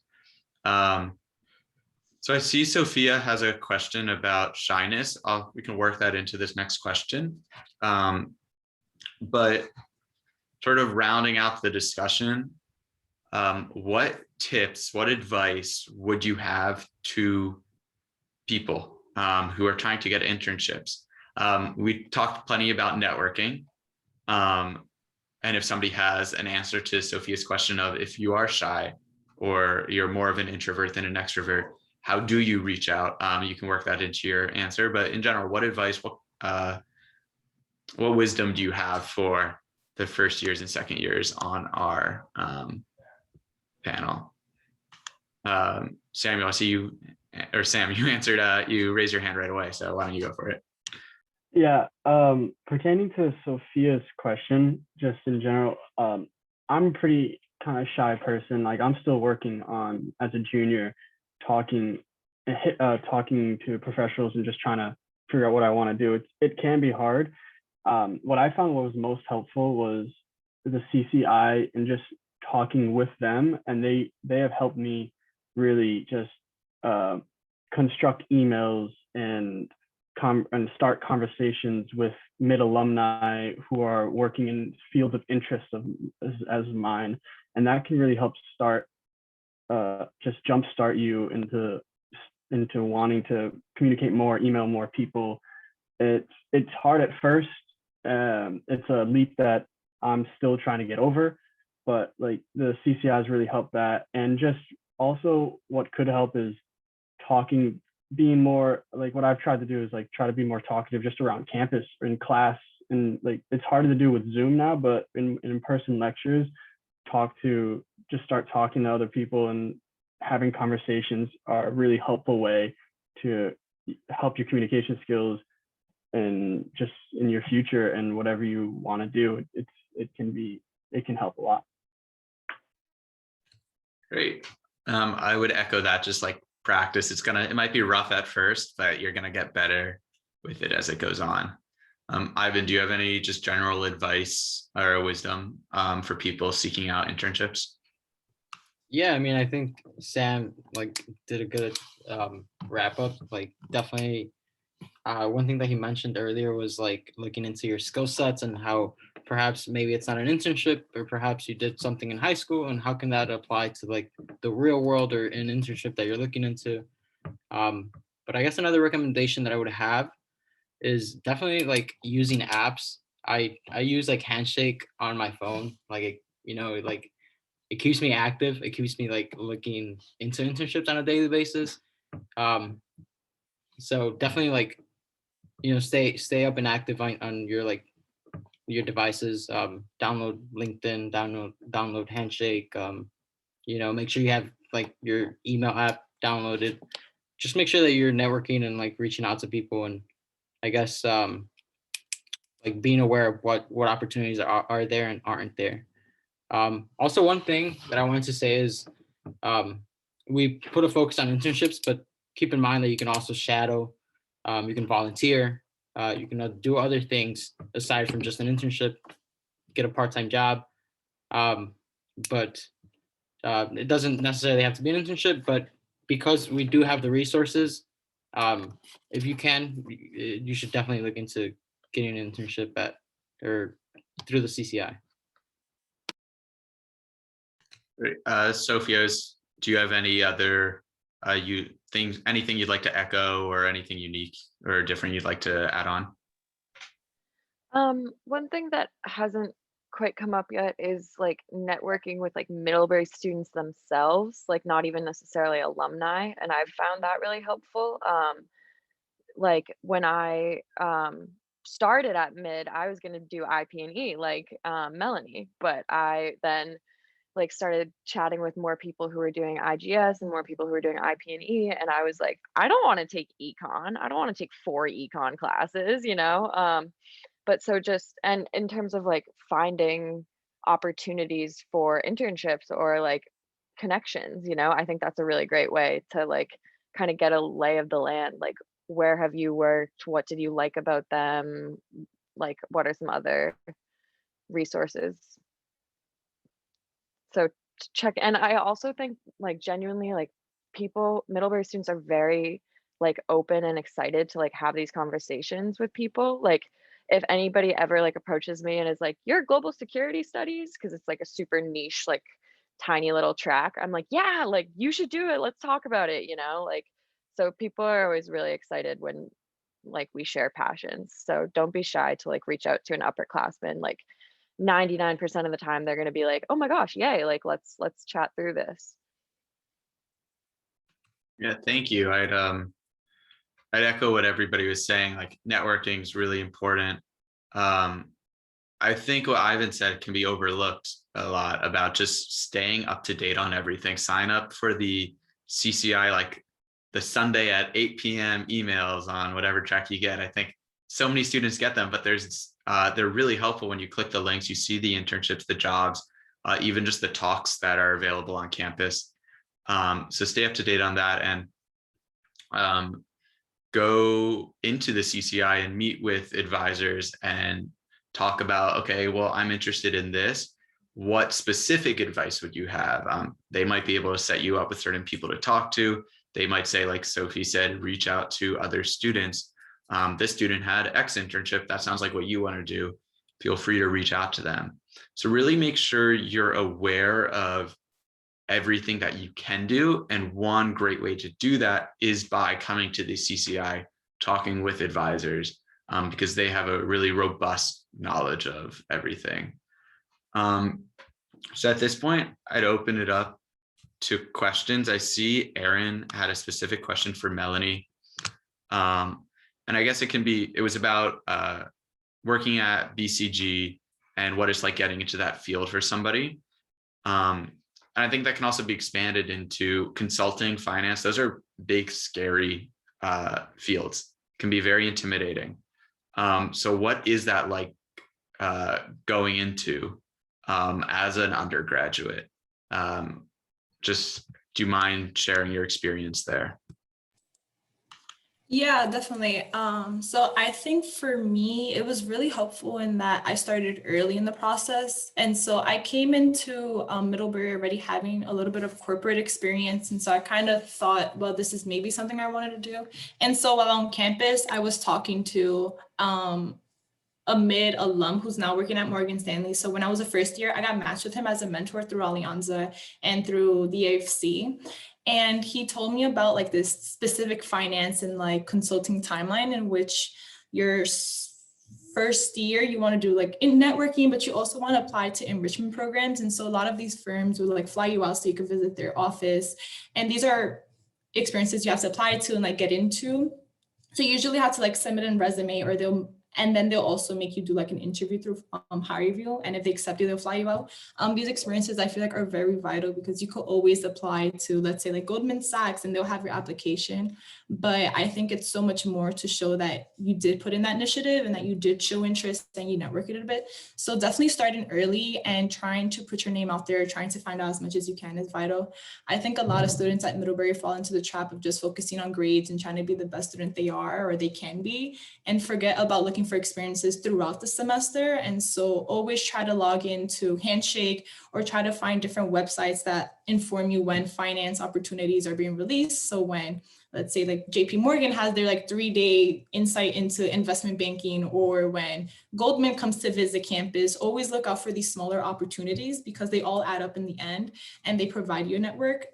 So I see Sophia has a question about shyness. We can work that into this next question. But sort of rounding out the discussion, what tips, what advice would you have to people who are trying to get internships? We talked plenty about networking. And if somebody has an answer to Sophia's question of, if you are shy or you're more of an introvert than an extrovert, how do you reach out? You can work that into your answer. But in general, what advice, what wisdom do you have for the first years and second years on our panel? Samuel, I see you, or Sam, you answered, you raised your hand right away. So why don't you go for it? Yeah, pertaining to Sophia's question, just in general, I'm a pretty kind of shy person. Like I'm still working on as a junior, talking to professionals and just trying to figure out what I want to do. It can be hard. What I found was most helpful was the CCI and just talking with them, and they have helped me really just construct emails and start conversations with mid alumni who are working in fields of interest as mine, and that can really help start just jumpstart you into wanting to communicate more, email more people. It's hard at first. It's a leap that I'm still trying to get over, but like the CCI has really helped that. And just also what could help is being more like what I've tried to do is like try to be more talkative just around campus or in class. And like it's harder to do with Zoom now, but in in-person lectures, just start talking to other people, and having conversations are a really helpful way to help your communication skills and just in your future and whatever you want to do. It can help a lot. Great. I would echo that, just like practice. It might be rough at first, but you're gonna get better with it as it goes on. Ivan, do you have any just general advice or wisdom for people seeking out internships? Yeah, I mean, I think Sam like did a good wrap up. Like definitely one thing that he mentioned earlier was like looking into your skill sets and how perhaps maybe it's not an internship, or perhaps you did something in high school, and how can that apply to like the real world or an internship that you're looking into. But I guess another recommendation that I would have is definitely like using apps. I use like Handshake on my phone. Like like it keeps me active. It keeps me like looking into internships on a daily basis. So definitely like stay up and active on your like your devices. Download LinkedIn, download Handshake. Make sure you have like your email app downloaded. Just make sure that you're networking and like reaching out to people, and I guess like being aware of what opportunities are there and aren't there. Also, one thing that I wanted to say is we put a focus on internships, but keep in mind that you can also shadow, you can volunteer, you can do other things aside from just an internship, get a part-time job. But it doesn't necessarily have to be an internship, but because we do have the resources, if you can, you should definitely look into getting an internship or through the CCI. Great. Sophia, do you have any other anything you'd like to echo, or anything unique or different you'd like to add on? One thing that hasn't quite come up yet is like networking with like Middlebury students themselves, like not even necessarily alumni, and I've found that really helpful. Like when I started at Mid, I was going to do IP&E like Melanie, but I then like started chatting with more people who were doing IGS and more people who were doing IP&E, and I was like, I don't want to take econ. I don't want to take 4 econ classes, but so just, and in terms of like finding opportunities for internships or like connections, I think that's a really great way to like kind of get a lay of the land. Like, where have you worked? What did you like about them? Like, what are some other resources? So check. And I also think like genuinely like Middlebury students are very like open and excited to like have these conversations with people. Like if anybody ever like approaches me and is like, you're global security studies, because it's like a super niche, like tiny little track, I'm like, yeah, like you should do it. Let's talk about it, like, so people are always really excited when like we share passions. So don't be shy to like reach out to an upperclassman. Like 99% of the time they're going to be like, oh my gosh, yay, like let's chat through this. Yeah, thank you. I'd echo what everybody was saying. Like networking is really important. I think what Ivan said can be overlooked a lot about just staying up to date on everything. Sign up for the CCI, like the Sunday at 8 p.m. emails on whatever track you get. I think so many students get them, but they're really helpful when you click the links, you see the internships, the jobs, even just the talks that are available on campus. So stay up to date on that, and go into the CCI and meet with advisors and talk about, okay, well, I'm interested in this. What specific advice would you have? They might be able to set you up with certain people to talk to. They might say, like Sophie said, reach out to other students. This student had X internship. That sounds like what you want to do. Feel free to reach out to them. So really make sure you're aware of everything that you can do. And one great way to do that is by coming to the CCI, talking with advisors, because they have a really robust knowledge of everything. So at this point, I'd open it up to questions. I see Aaron had a specific question for Melanie. And I guess it was about working at BCG and what it's like getting into that field for somebody. And I think that can also be expanded into consulting, finance. Those are big, scary fields, can be very intimidating. So what is that like going into as an undergraduate? Just, do you mind sharing your experience there? Yeah, definitely. So I think for me, it was really helpful in that I started early in the process. And so I came into Middlebury already having a little bit of corporate experience. And so I kind of thought, well, this is maybe something I wanted to do. And so while on campus, I was talking to a mid alum who's now working at Morgan Stanley. So when I was a first year, I got matched with him as a mentor through Alianza and through the AFC. And he told me about like this specific finance and like consulting timeline in which your first year you want to do like in networking, but you also want to apply to enrichment programs. And so a lot of these firms would like fly you out so you could visit their office. And these are experiences you have to apply to and like get into. So you usually have to like submit a resume, or then they'll also make you do like an interview through HireVue. And if they accept you, they'll fly you out. These experiences I feel like are very vital because you could always apply to, let's say like Goldman Sachs, and they'll have your application. But I think it's so much more to show that you did put in that initiative and that you did show interest and you networked a bit. So definitely starting early and trying to put your name out there, trying to find out as much as you can is vital. I think a lot of students at Middlebury fall into the trap of just focusing on grades and trying to be the best student they are or they can be, and forget about looking for experiences throughout the semester. And so always try to log into Handshake or try to find different websites that inform you when finance opportunities are being released. So when, let's say like JP Morgan has their like 3-day insight into investment banking, or when Goldman comes to visit campus, always look out for these smaller opportunities because they all add up in the end and they provide you a network.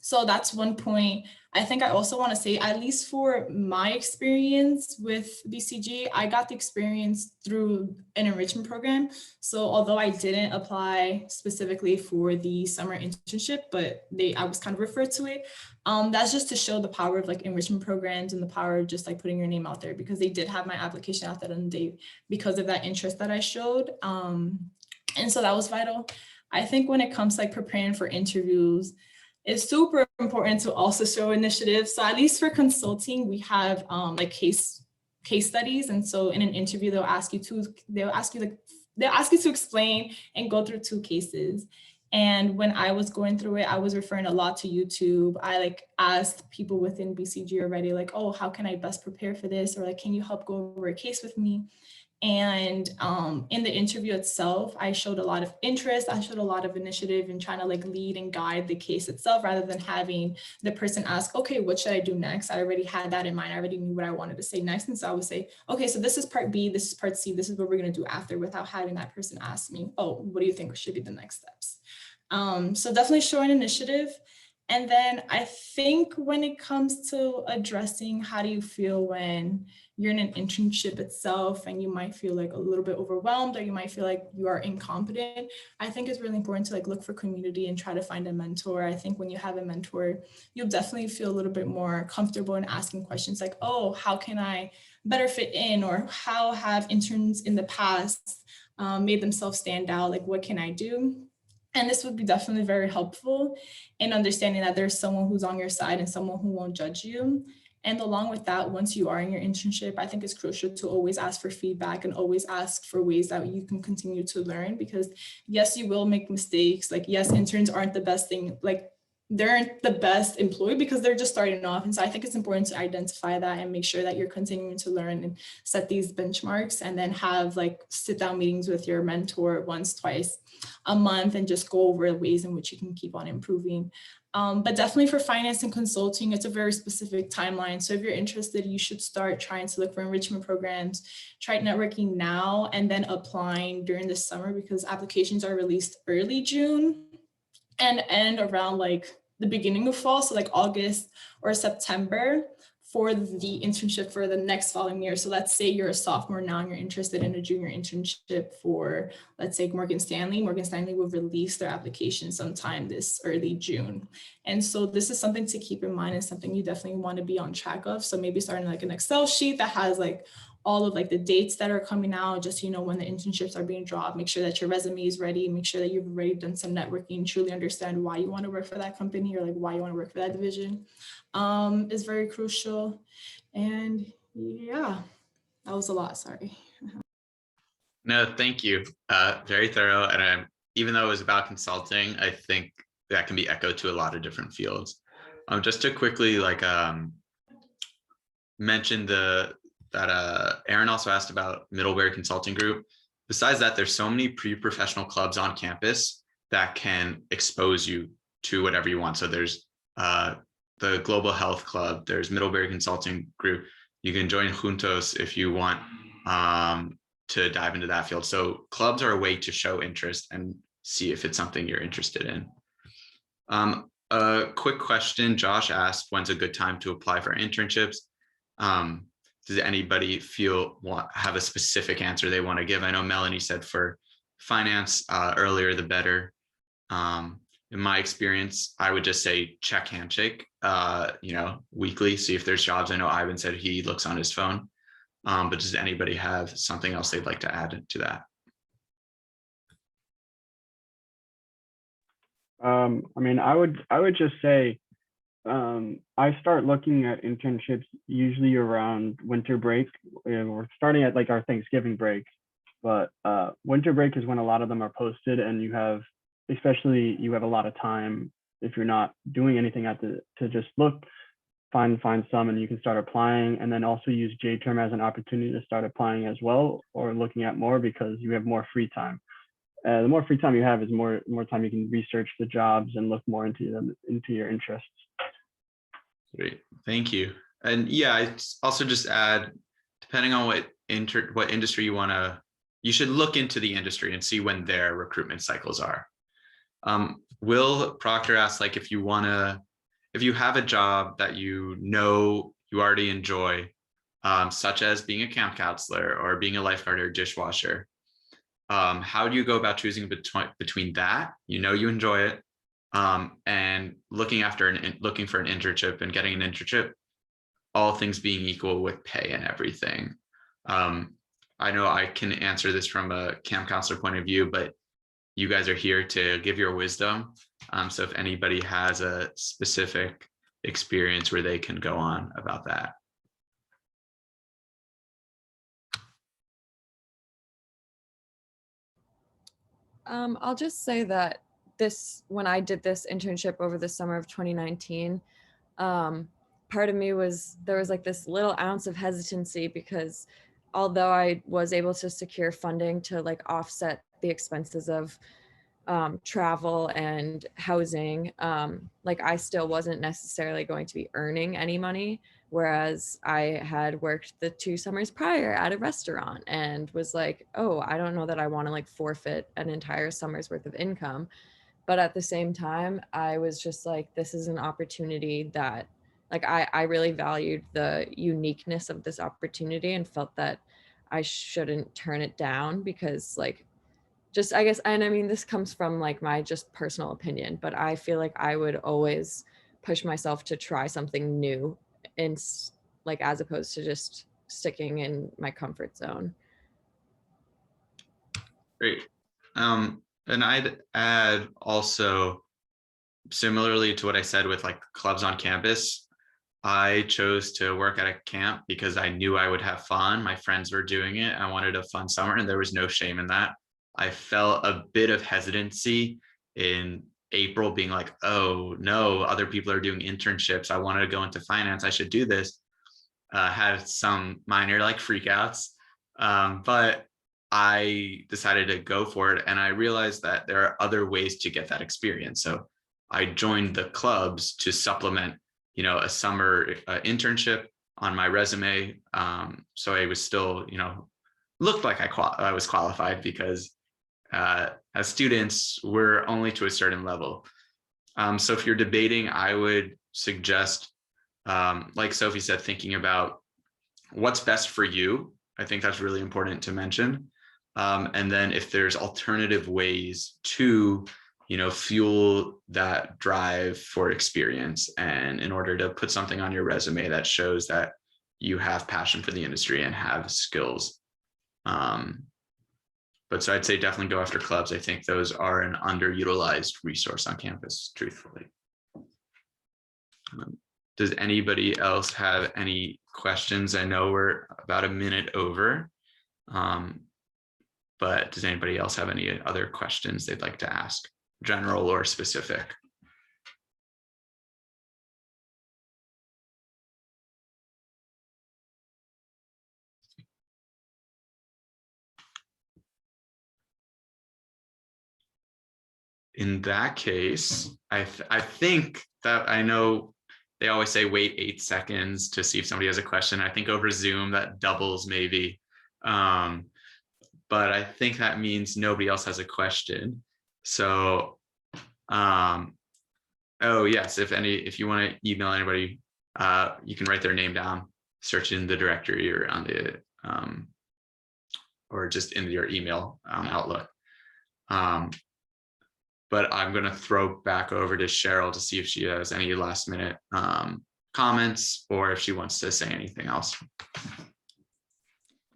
So that's one point. I think I also want to say, at least for my experience with BCG, I got the experience through an enrichment program. So although I didn't apply specifically for the summer internship, but I was kind of referred to it. That's just to show the power of like enrichment programs and the power of just like putting your name out there, because they did have my application out there on the day because of that interest that I showed. And so that was vital. I think when it comes to like preparing for interviews, it's super important to also show initiative. So at least for consulting, we have like case studies. And so in an interview, they'll ask you to explain and go through 2 cases. And when I was going through it, I was referring a lot to YouTube. I like asked people within BCG already, like, oh, how can I best prepare for this? Or like, can you help go over a case with me? And in the interview itself, I showed a lot of interest. I showed a lot of initiative in trying to like lead and guide the case itself, rather than having the person ask, okay, what should I do next? I already had that in mind. I already knew what I wanted to say next. And so I would say, okay, so this is part B, this is part C, this is what we're going to do after, without having that person ask me, oh, what do you think should be the next steps? So definitely showing initiative. And then I think when it comes to addressing how do you feel when you're in an internship itself and you might feel like a little bit overwhelmed, or you might feel like you are incompetent, I think it's really important to like look for community and try to find a mentor. I think when you have a mentor, you'll definitely feel a little bit more comfortable in asking questions like, oh, how can I better fit in? Or how have interns in the past made themselves stand out? Like, what can I do? And this would be definitely very helpful in understanding that there's someone who's on your side and someone who won't judge you. And along with that, once you are in your internship, I think it's crucial to always ask for feedback and always ask for ways that you can continue to learn, because yes, you will make mistakes. Like, yes, interns aren't the best thing. Like, they aren't the best employee because they're just starting off. And so I think it's important to identify that and make sure that you're continuing to learn and set these benchmarks, and then have like sit down meetings with your mentor once, twice a month and just go over ways in which you can keep on improving. But definitely for finance and consulting, it's a very specific timeline. So if you're interested, you should start trying to look for enrichment programs, try networking now, and then applying during the summer, because applications are released early June and end around like the beginning of fall. So like August or September for the internship for the next following year. So let's say you're a sophomore now and you're interested in a junior internship for, let's say, Morgan Stanley. Morgan Stanley will release their application sometime this early June. And so this is something to keep in mind and something you definitely want to be on track of. So maybe starting like an Excel sheet that has like all of like the dates that are coming out, just, you know, when the internships are being dropped, make sure that your resume is ready, make sure that you've already done some networking, truly understand why you want to work for that company or like why you want to work for that division is very crucial. And yeah, that was a lot, sorry. No, thank you. Very thorough. And even though it was about consulting, I think that can be echoed to a lot of different fields. Just to quickly mention that Aaron also asked about Middlebury Consulting Group. Besides that, there's so many pre-professional clubs on campus that can expose you to whatever you want. So there's the Global Health Club, there's Middlebury Consulting Group. You can join Juntos if you want to dive into that field. So clubs are a way to show interest and see if it's something you're interested in. A quick question, Josh asked, when's a good time to apply for internships? Does anybody have a specific answer they want to give? I know Melanie said for finance, earlier the better. In my experience, I would just say check handshake, weekly, see if there's jobs. I know Ivan said he looks on his phone, but does anybody have something else they'd like to add to that? I mean, I would just say, I start looking at internships usually around winter break. We're starting at like our Thanksgiving break, but winter break is when a lot of them are posted, and you have a lot of time if you're not doing anything to just look, find some, and you can start applying, and then also use J-term as an opportunity to start applying as well, or looking at more, because you have more free time. The more free time you have is more time you can research the jobs and look more into your interests. Great, thank you. And yeah, I also just add, depending on what industry you should look into the industry and see when their recruitment cycles are. Will Proctor asks, like, if you have a job that you already enjoy, such as being a camp counselor or being a lifeguard or dishwasher, how do you go about choosing between that, you enjoy it, and looking for an internship and getting an internship, all things being equal with pay and everything? I know I can answer this from a camp counselor point of view, but you guys are here to give your wisdom. So if anybody has a specific experience where they can go on about that. I'll just say that when I did this internship over the summer of 2019, part of me there was like this little ounce of hesitancy, because although I was able to secure funding to like offset the expenses of travel and housing, like I still wasn't necessarily going to be earning any money. Whereas I had worked the 2 summers prior at a restaurant and was like, oh, I don't know that I want to like forfeit an entire summer's worth of income. But at the same time, I was just like, this is an opportunity that like I really valued the uniqueness of this opportunity and felt that I shouldn't turn it down, because like, just, I guess, and I mean, this comes from like my just personal opinion, but I feel like I would always push myself to try something new, and like, as opposed to just sticking in my comfort zone. Great. And I'd add also, similarly to what I said with like clubs on campus, I chose to work at a camp because I knew I would have fun. My friends were doing it. I wanted a fun summer, and there was no shame in that. I felt a bit of hesitancy in April being like, oh no, other people are doing internships. I wanted to go into finance. I should do this. Had some minor like freakouts, but I decided to go for it. And I realized that there are other ways to get that experience. So I joined the clubs to supplement, you know, a summer internship on my resume. So I was still, you know, looked like I was qualified, because as students, we're only to a certain level. So if you're debating, I would suggest, like Sophie said, thinking about what's best for you. I think that's really important to mention. And then if there's alternative ways to, you know, fuel that drive for experience, and in order to put something on your resume that shows that you have passion for the industry and have skills. But so I'd say definitely go after clubs. I think those are an underutilized resource on campus, truthfully. Does anybody else have any questions? I know we're about a minute over, but does anybody else have any other questions they'd like to ask, general or specific? In that case, I think that, I know they always say wait 8 seconds to see if somebody has a question. I think over Zoom that doubles maybe. But I think that means nobody else has a question. So, oh yes, if you want to email anybody, you can write their name down, search in the directory or on the, or just in your email Outlook. But I'm going to throw back over to Cheryl to see if she has any last minute comments, or if she wants to say anything else.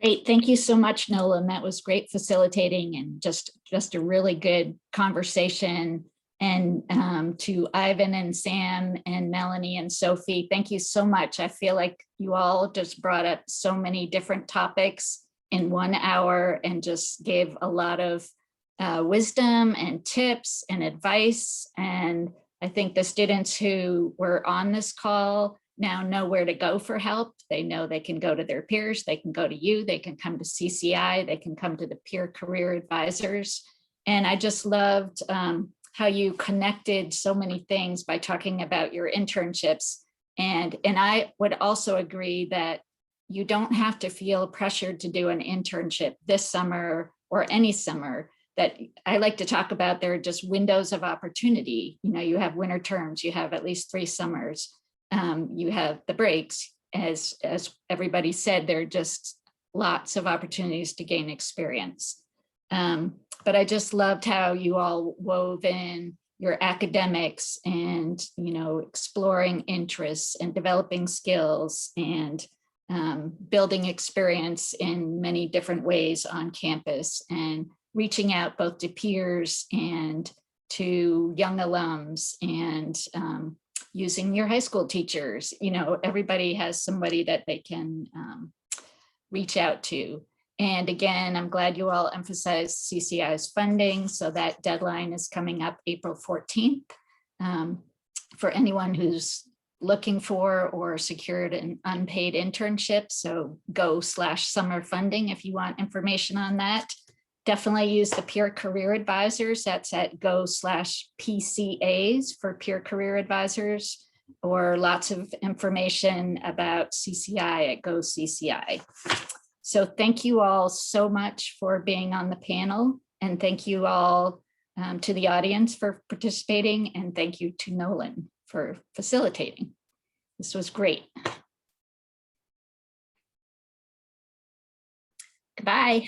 Great. Thank you so much, Nolan. That was great facilitating, and just a really good conversation. And to Ivan and Sam and Melanie and Sophie, thank you so much. I feel like you all just brought up so many different topics in 1 hour and just gave a lot of wisdom and tips and advice. And I think the students who were on this call now know where to go for help. They know they can go to their peers, they can go to you, they can come to CCI, they can come to the peer career advisors. And I just loved how you connected so many things by talking about your internships. And I would also agree that you don't have to feel pressured to do an internship this summer or any summer. That I like to talk about, there are just windows of opportunity. You know, you have winter terms, you have at least 3 summers, you have the breaks. As everybody said, there are just lots of opportunities to gain experience. But I just loved how you all wove in your academics and, you know, exploring interests and developing skills and building experience in many different ways on campus, and reaching out both to peers and to young alums, and using your high school teachers. You know, everybody has somebody that they can reach out to. And again, I'm glad you all emphasized CCI's funding. So that deadline is coming up April 14th for anyone who's looking for or secured an unpaid internship. So go/summer funding if you want information on that. Definitely use the peer career advisors. That's at go/PCAs for peer career advisors, or lots of information about CCI at Go CCI. So thank you all so much for being on the panel, and thank you all to the audience for participating, and thank you to Nolan for facilitating. This was great. Goodbye.